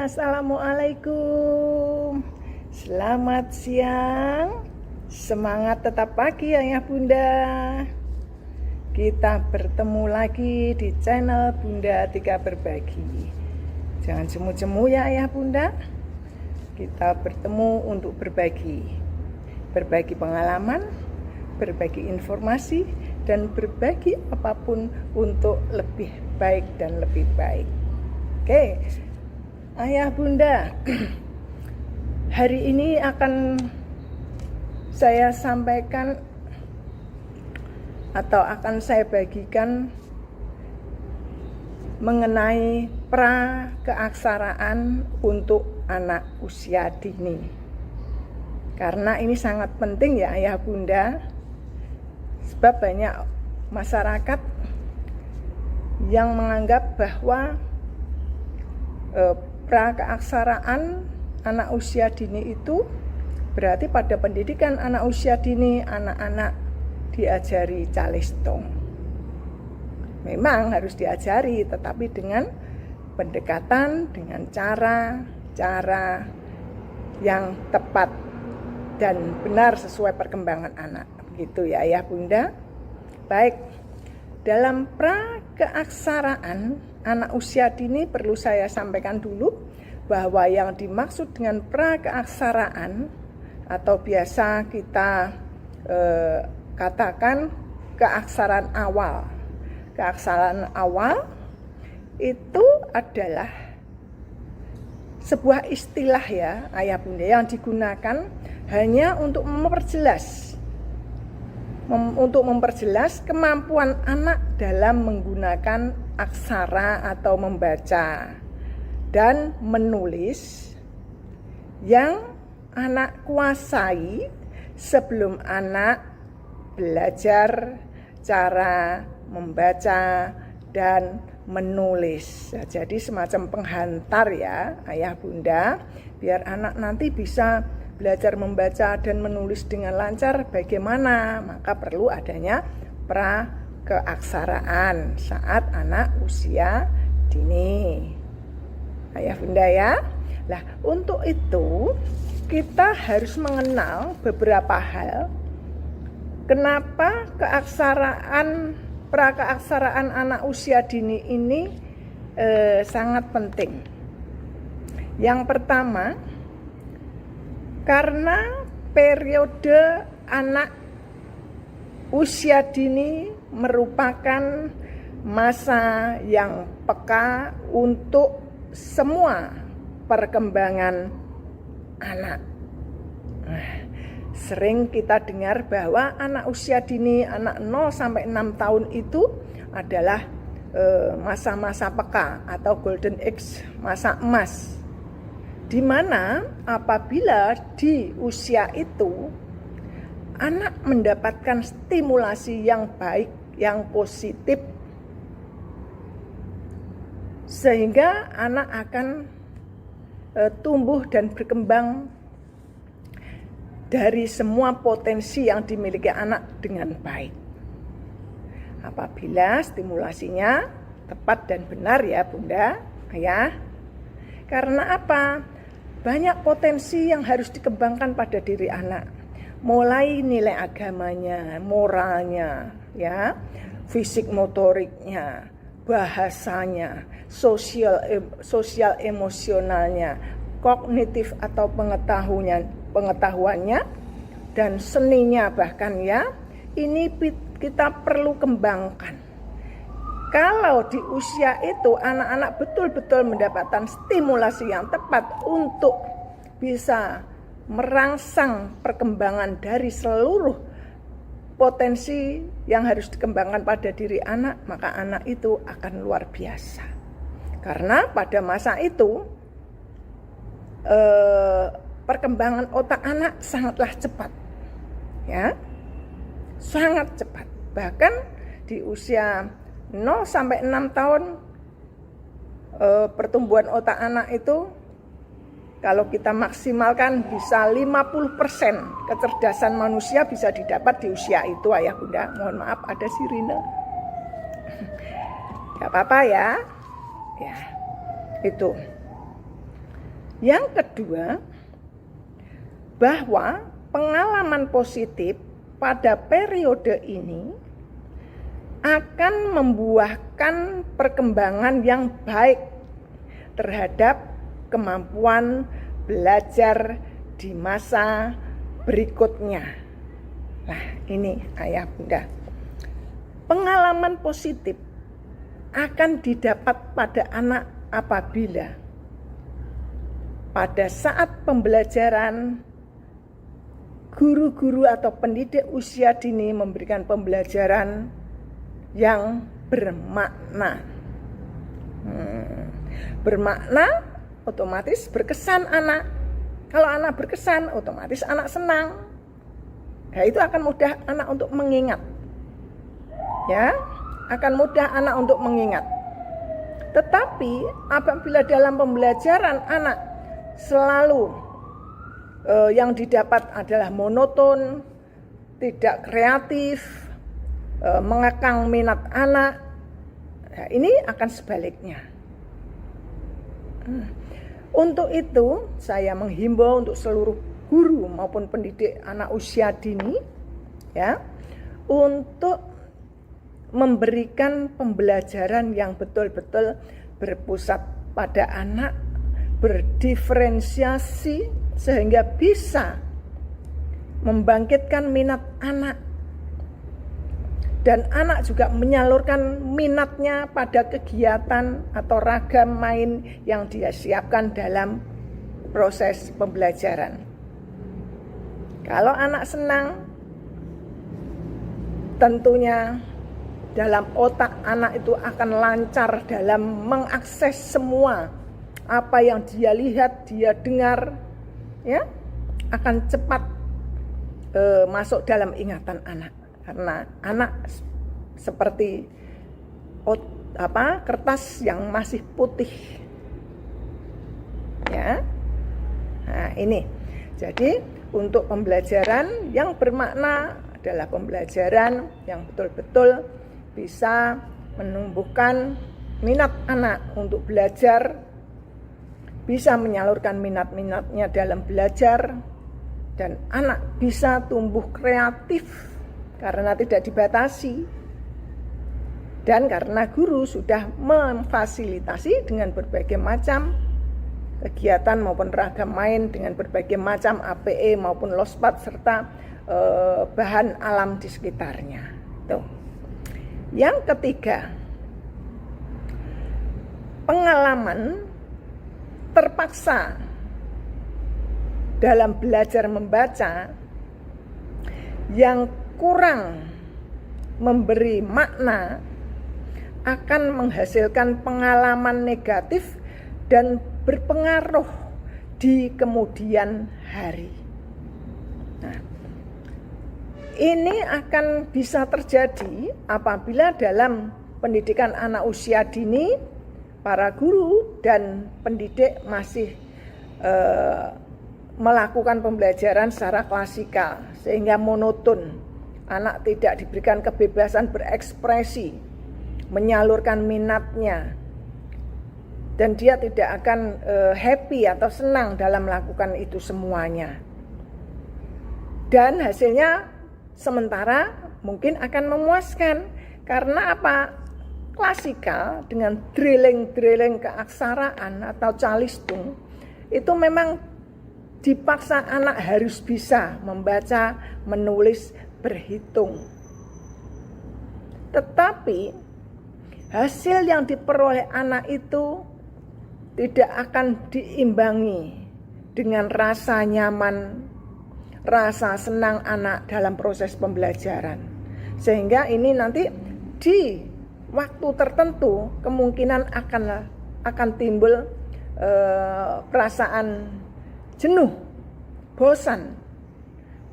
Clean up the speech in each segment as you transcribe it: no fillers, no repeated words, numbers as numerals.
Assalamualaikum. Selamat siang. Semangat tetap pagi ayah bunda. Kita bertemu lagi di channel Bunda Tika Berbagi. Jangan jemu-jemu ya ayah bunda. Kita bertemu untuk berbagi. Berbagi pengalaman, berbagi informasi, dan berbagi apapun untuk lebih baik dan lebih baik. Oke, ayah bunda, hari ini akan saya sampaikan atau akan saya bagikan mengenai pra keaksaraan untuk anak usia dini. Karena ini sangat penting ya ayah bunda, sebab banyak masyarakat yang menganggap bahwa pra keaksaraan anak usia dini itu berarti pada pendidikan anak usia dini anak-anak diajari calestong. Memang harus diajari, tetapi dengan pendekatan, dengan cara yang tepat dan benar sesuai perkembangan anak. Begitu ya ayah bunda. Baik, dalam pra keaksaraan anak usia dini perlu saya sampaikan dulu bahwa yang dimaksud dengan pra keaksaraan atau biasa kita katakan keaksaraan awal. Keaksaraan awal itu adalah sebuah istilah ya ayah bunda yang digunakan hanya untuk memperjelas kemampuan anak dalam menggunakan aksara atau membaca dan menulis yang anak kuasai sebelum anak belajar cara membaca dan menulis. Jadi semacam penghantar ya ayah bunda, biar anak nanti bisa belajar membaca dan menulis dengan lancar. Bagaimana? Maka perlu adanya pra keaksaraan saat anak usia dini ayah bunda ya. Nah, untuk itu kita harus mengenal beberapa hal. Kenapa pra keaksaraan anak usia dini ini sangat penting. Yang pertama, karena periode anak usia dini merupakan masa yang peka untuk semua perkembangan anak. Sering kita dengar bahwa anak usia dini, anak 0 sampai 6 tahun itu adalah masa-masa peka atau golden age, masa emas. Di mana apabila di usia itu anak mendapatkan stimulasi yang baik, yang positif, sehingga anak akan tumbuh dan berkembang dari semua potensi yang dimiliki anak dengan baik. Apabila stimulasinya tepat dan benar ya bunda, ayah. Karena apa? Banyak potensi yang harus dikembangkan pada diri anak. Mulai nilai agamanya, moralnya, ya, fisik motoriknya, bahasanya, sosial emosionalnya, kognitif atau pengetahuannya, dan seninya bahkan ya. Ini kita perlu kembangkan. Kalau di usia itu anak-anak betul-betul mendapatkan stimulasi yang tepat untuk bisa merangsang perkembangan dari seluruh potensi yang harus dikembangkan pada diri anak, maka anak itu akan luar biasa. Karena pada masa itu perkembangan otak anak sangatlah cepat, ya, sangat cepat. Bahkan di usia 0 sampai 6 tahun pertumbuhan otak anak itu kalau kita maksimalkan bisa 50% kecerdasan manusia bisa didapat di usia itu ayah bunda. Mohon maaf ada sirine. Gak apa-apa ya. Ya, itu. Yang kedua, bahwa pengalaman positif pada periode ini akan membuahkan perkembangan yang baik terhadap kemampuan belajar di masa berikutnya. Nah, ini ayah bunda. Pengalaman positif akan didapat pada anak apabila pada saat pembelajaran guru-guru atau pendidik usia dini memberikan pembelajaran yang bermakna. Bermakna otomatis berkesan anak. Kalau anak berkesan, otomatis anak senang. Ya, itu akan mudah anak untuk mengingat. Ya, akan mudah anak untuk mengingat. Tetapi apabila dalam pembelajaran anak selalu yang didapat adalah monoton, tidak kreatif, mengekang minat anak, nah, ini akan sebaliknya. Untuk itu saya menghimbau untuk seluruh guru maupun pendidik anak usia dini, ya, untuk memberikan pembelajaran yang betul-betul berpusat pada anak, berdiferensiasi sehingga bisa membangkitkan minat anak, dan anak juga menyalurkan minatnya pada kegiatan atau ragam main yang dia siapkan dalam proses pembelajaran. Kalau anak senang, tentunya dalam otak anak itu akan lancar dalam mengakses semua apa yang dia lihat, dia dengar, ya, akan cepat masuk dalam ingatan anak. Karena anak seperti kertas yang masih putih, ya. Nah, ini. Jadi untuk pembelajaran yang bermakna adalah pembelajaran yang betul-betul bisa menumbuhkan minat anak untuk belajar, bisa menyalurkan minat-minatnya dalam belajar, dan anak bisa tumbuh kreatif karena tidak dibatasi, dan karena guru sudah memfasilitasi dengan berbagai macam kegiatan maupun ragam main dengan berbagai macam APE maupun lospat serta bahan alam di sekitarnya. Tuh. Yang ketiga, pengalaman terpaksa dalam belajar membaca yang kurang memberi makna akan menghasilkan pengalaman negatif dan berpengaruh di kemudian hari. Nah, ini akan bisa terjadi apabila dalam pendidikan anak usia dini para guru dan pendidik masih melakukan pembelajaran secara klasikal sehingga monoton. Anak tidak diberikan kebebasan berekspresi, menyalurkan minatnya, dan dia tidak akan happy atau senang dalam melakukan itu semuanya. Dan hasilnya sementara mungkin akan memuaskan. Karena apa? Klasikal dengan drilling keaksaraan atau calistung itu memang dipaksa anak harus bisa membaca, menulis, berhitung. Tetapi hasil yang diperoleh anak itu tidak akan diimbangi dengan rasa nyaman, rasa senang anak dalam proses pembelajaran. Sehingga ini nanti di waktu tertentu kemungkinan akan timbul perasaan jenuh, bosan.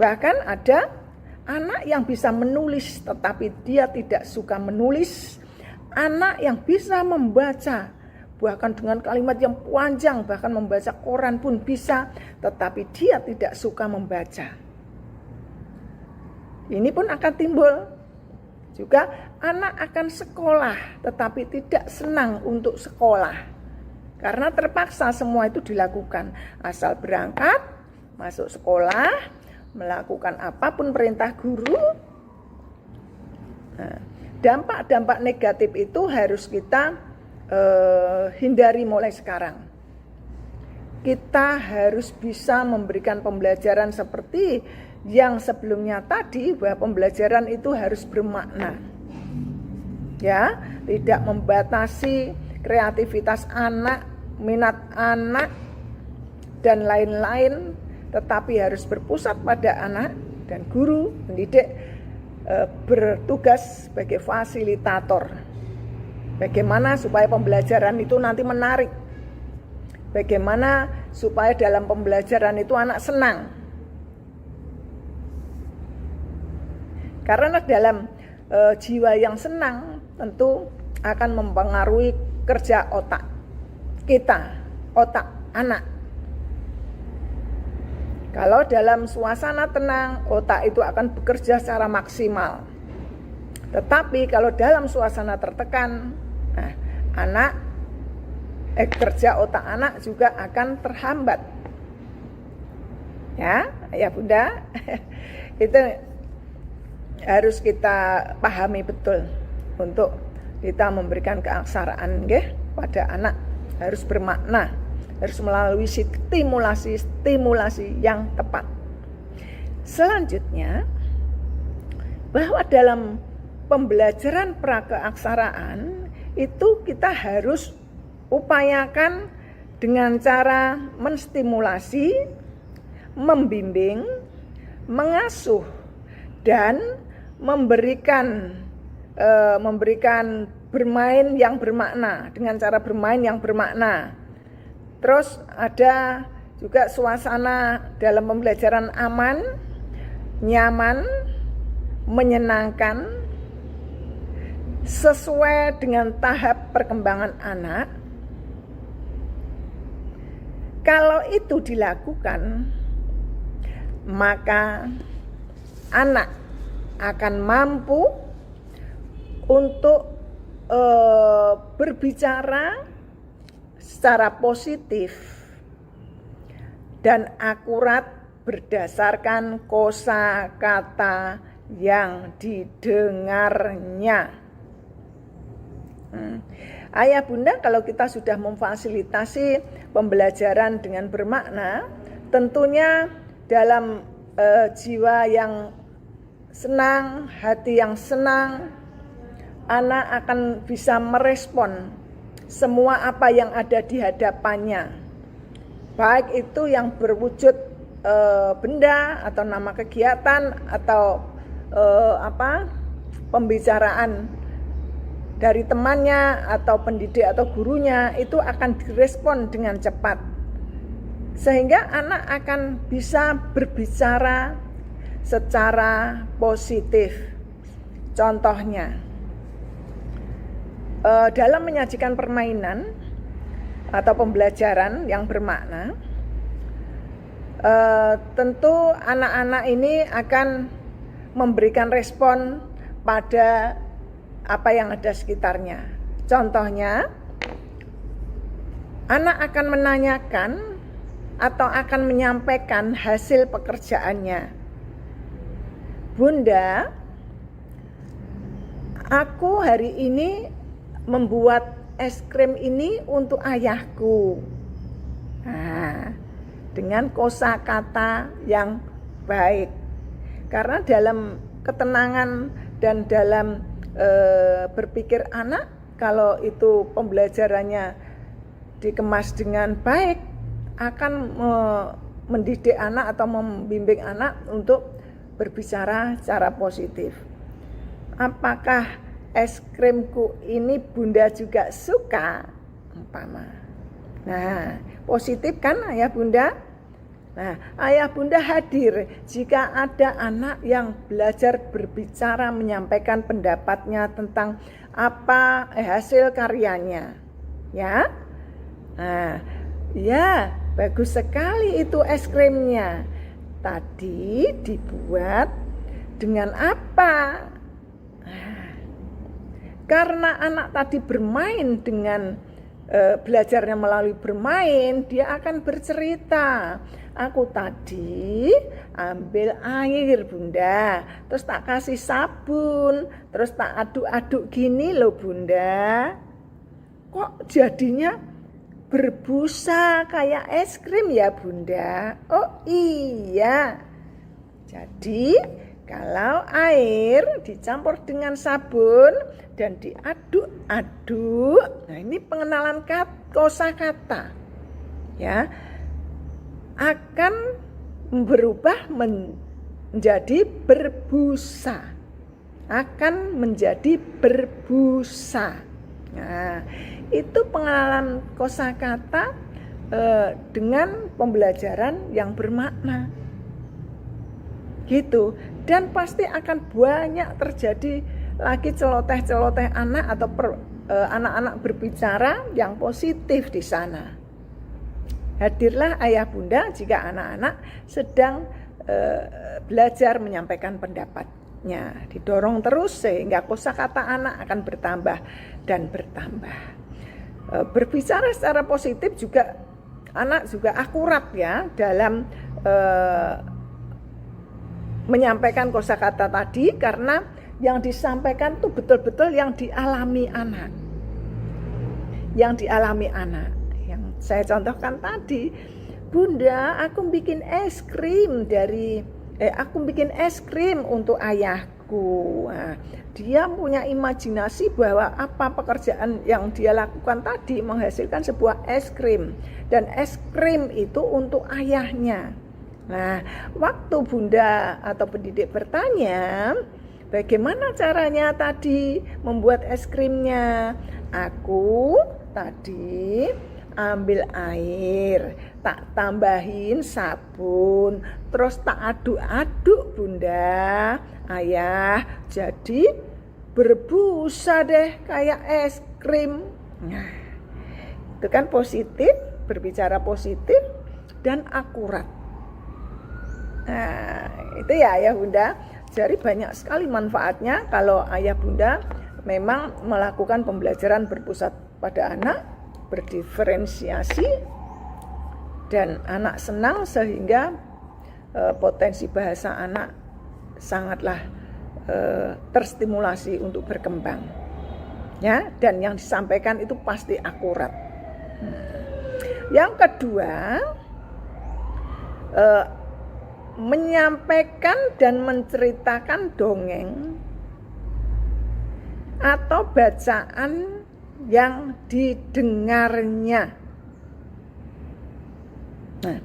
Bahkan ada anak yang bisa menulis tetapi dia tidak suka menulis, anak yang bisa membaca bahkan dengan kalimat yang panjang, bahkan membaca koran pun bisa, tetapi dia tidak suka membaca. Ini pun akan timbul. Juga anak akan sekolah tetapi tidak senang untuk sekolah. Karena terpaksa semua itu dilakukan. Asal berangkat, masuk sekolah, melakukan apapun perintah guru. Nah, dampak-dampak negatif itu harus kita hindari mulai sekarang. Kita harus bisa memberikan pembelajaran seperti yang sebelumnya tadi, bahwa pembelajaran itu harus bermakna. Ya, tidak membatasi kreativitas anak, minat anak, dan lain-lain, tetapi harus berpusat pada anak, dan guru, pendidik bertugas sebagai fasilitator. Bagaimana supaya pembelajaran itu nanti menarik, bagaimana supaya dalam pembelajaran itu anak senang. Karena dalam jiwa yang senang tentu akan mempengaruhi kerja otak kita, otak anak. Kalau dalam suasana tenang, otak itu akan bekerja secara maksimal. Tetapi kalau dalam suasana tertekan, kerja otak anak juga akan terhambat. Ya, ayah bunda, itu harus kita pahami betul untuk kita memberikan keaksaraan pada anak, harus bermakna, harus melalui stimulasi yang tepat. Selanjutnya, bahwa dalam pembelajaran prakeaksaraan itu kita harus upayakan dengan cara menstimulasi, membimbing, mengasuh, dan memberikan bermain yang bermakna, dengan cara bermain yang bermakna. Terus ada juga suasana dalam pembelajaran aman, nyaman, menyenangkan, sesuai dengan tahap perkembangan anak. Kalau itu dilakukan, maka anak akan mampu untuk berbicara secara positif dan akurat berdasarkan kosakata yang didengarnya. Ayah bunda, kalau kita sudah memfasilitasi pembelajaran dengan bermakna, tentunya dalam jiwa yang senang, hati yang senang, anak akan bisa merespon semua apa yang ada di hadapannya, baik itu yang berwujud benda atau nama kegiatan atau pembicaraan dari temannya atau pendidik atau gurunya, itu akan direspon dengan cepat sehingga anak akan bisa berbicara secara positif. Contohnya, dalam menyajikan permainan atau pembelajaran yang bermakna, tentu anak-anak ini akan memberikan respon pada apa yang ada sekitarnya. Contohnya, anak akan menanyakan atau akan menyampaikan hasil pekerjaannya. Bunda, aku hari ini membuat es krim ini untuk ayahku. Nah, dengan kosakata yang baik. Karena dalam ketenangan dan dalam berpikir anak, kalau itu pembelajarannya dikemas dengan baik, akan mendidik anak atau membimbing anak untuk berbicara secara positif. Apakah es krimku ini bunda juga suka? Umpama. Nah, positif kan ayah bunda? Nah, ayah bunda hadir jika ada anak yang belajar berbicara, menyampaikan pendapatnya tentang apa hasil karyanya. Ya. Nah, ya, bagus sekali itu es krimnya. Tadi dibuat dengan apa? Nah, karena anak tadi bermain dengan belajarnya melalui bermain, dia akan bercerita. Aku tadi ambil air Bunda, terus tak kasih sabun, terus tak aduk-aduk gini loh Bunda. Kok jadinya berbusa kayak es krim ya Bunda? Oh iya. Jadi kalau air dicampur dengan sabun dan diaduk-aduk, nah ini pengenalan kosakata ya, akan berubah menjadi berbusa, akan menjadi berbusa. Nah, itu pengenalan kosakata dengan pembelajaran yang bermakna. Gitu. Dan pasti akan banyak terjadi lagi celoteh-celoteh anak atau anak-anak berbicara yang positif di sana. Hadirlah ayah bunda jika anak-anak sedang belajar menyampaikan pendapatnya. Didorong terus sehingga kosakata anak akan bertambah dan bertambah. Berbicara secara positif juga anak juga akurat ya dalam menyampaikan kosakata tadi, karena yang disampaikan itu betul-betul yang dialami anak. Yang dialami anak. Yang saya contohkan tadi, Bunda, aku bikin es krim untuk ayahku. Nah, dia punya imajinasi bahwa apa pekerjaan yang dia lakukan tadi menghasilkan sebuah es krim, dan es krim itu untuk ayahnya. Nah, waktu Bunda atau pendidik bertanya, bagaimana caranya tadi membuat es krimnya? Aku tadi ambil air, tak tambahin sabun, terus tak aduk-aduk Bunda, ayah, jadi berbusa deh kayak es krim. Nah, itu kan positif, berbicara positif dan akurat. Nah, itu ya ayah bunda. Jadi banyak sekali manfaatnya kalau ayah bunda memang melakukan pembelajaran berpusat pada anak, berdiferensiasi, dan anak senang sehingga potensi bahasa anak sangatlah terstimulasi untuk berkembang. Ya, dan yang disampaikan itu pasti akurat. Yang kedua, menyampaikan dan menceritakan dongeng atau bacaan yang didengarnya. Nah,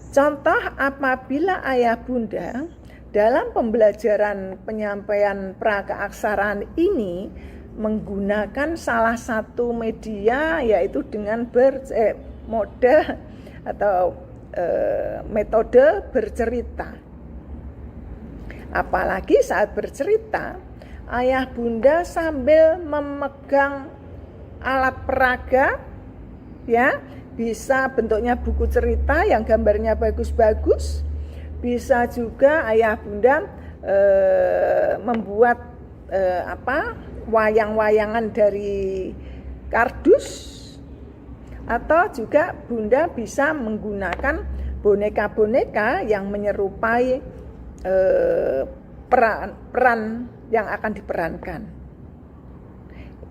contoh apabila ayah bunda dalam pembelajaran penyampaian prakeaksaraan ini menggunakan salah satu media, yaitu dengan model atau metode bercerita. Apalagi saat bercerita, ayah bunda sambil memegang alat peraga, ya, bisa bentuknya buku cerita yang gambarnya bagus-bagus, bisa juga ayah bunda membuat wayang-wayangan dari kardus, atau juga bunda bisa menggunakan boneka-boneka yang menyerupai peran yang akan diperankan.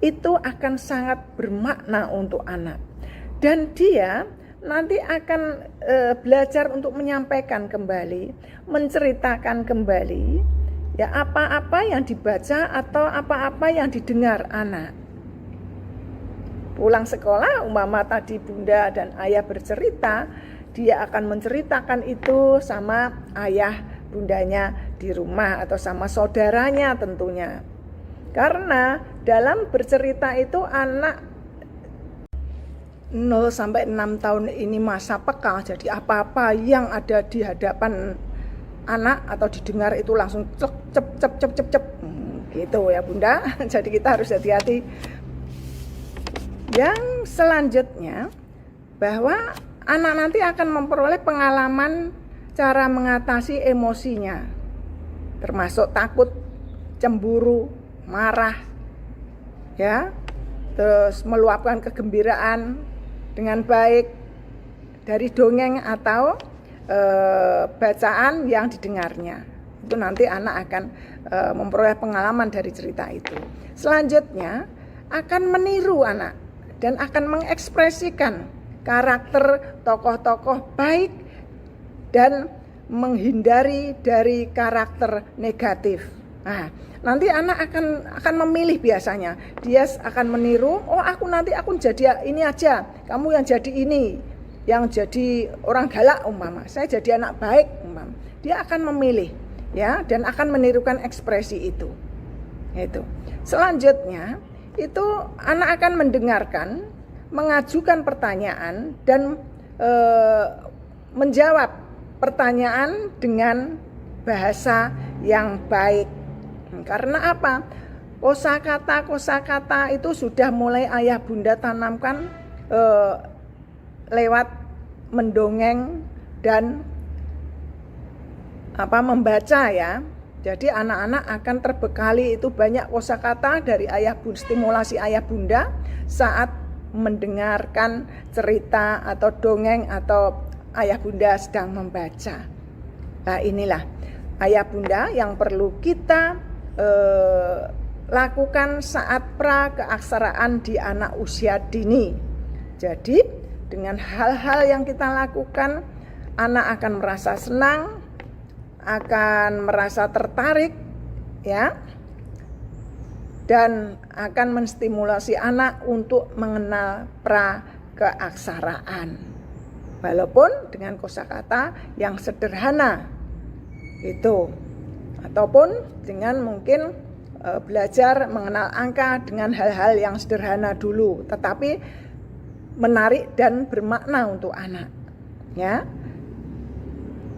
Itu akan sangat bermakna untuk anak, dan dia nanti akan belajar untuk menyampaikan kembali, menceritakan kembali ya apa-apa yang dibaca atau apa-apa yang didengar anak. Pulang sekolah, umpama tadi bunda dan ayah bercerita, dia akan menceritakan itu sama ayah bundanya di rumah atau sama saudaranya tentunya. Karena dalam bercerita itu anak 0 sampai 6 tahun ini masa peka, jadi apa-apa yang ada di hadapan anak atau didengar itu langsung cep gitu ya bunda. Jadi kita harus hati-hati. Yang selanjutnya, bahwa anak nanti akan memperoleh pengalaman cara mengatasi emosinya, termasuk takut, cemburu, marah, ya, terus meluapkan kegembiraan dengan baik dari dongeng atau bacaan yang didengarnya. Itu nanti anak akan memperoleh pengalaman dari cerita itu. Selanjutnya akan meniru anak dan akan mengekspresikan karakter tokoh-tokoh baik dan menghindari dari karakter negatif. Nah, nanti anak akan memilih biasanya. Dia akan meniru, oh aku jadi ini aja, kamu yang jadi ini, yang jadi orang galak umpama. Saya jadi anak baik umpama. Dia akan memilih ya dan akan menirukan ekspresi itu. Itu. Selanjutnya itu anak akan mendengarkan, mengajukan pertanyaan dan menjawab pertanyaan dengan bahasa yang baik. Karena apa? Kosakata itu sudah mulai ayah bunda tanamkan lewat mendongeng dan membaca ya. Jadi anak-anak akan terbekali itu banyak kosakata dari stimulasi ayah bunda saat mendengarkan cerita atau dongeng atau ayah bunda sedang membaca. Nah, inilah ayah bunda yang perlu kita lakukan saat pra-keaksaraan di anak usia dini. Jadi dengan hal-hal yang kita lakukan, anak akan merasa senang, akan merasa tertarik ya, dan akan menstimulasi anak untuk mengenal pra-keaksaraan. Walaupun dengan kosakata yang sederhana itu, ataupun dengan mungkin belajar mengenal angka dengan hal-hal yang sederhana dulu, tetapi menarik dan bermakna untuk anak ya.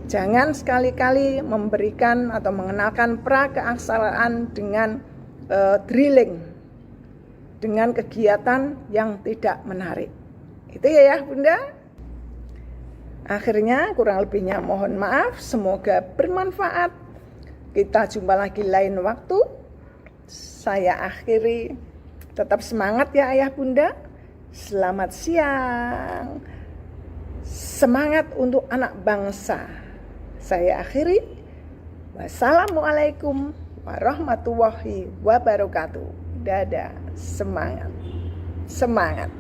Jangan sekali-kali memberikan atau mengenalkan pra-keaksaraan dengan drilling, dengan kegiatan yang tidak menarik. Itu ya bunda. Akhirnya kurang lebihnya mohon maaf, semoga bermanfaat. Kita jumpa lagi lain waktu. Saya akhiri, tetap semangat ya ayah bunda. Selamat siang. Semangat untuk anak bangsa. Saya akhiri. Wassalamualaikum warahmatullahi wabarakatuh. Dadah, semangat. Semangat.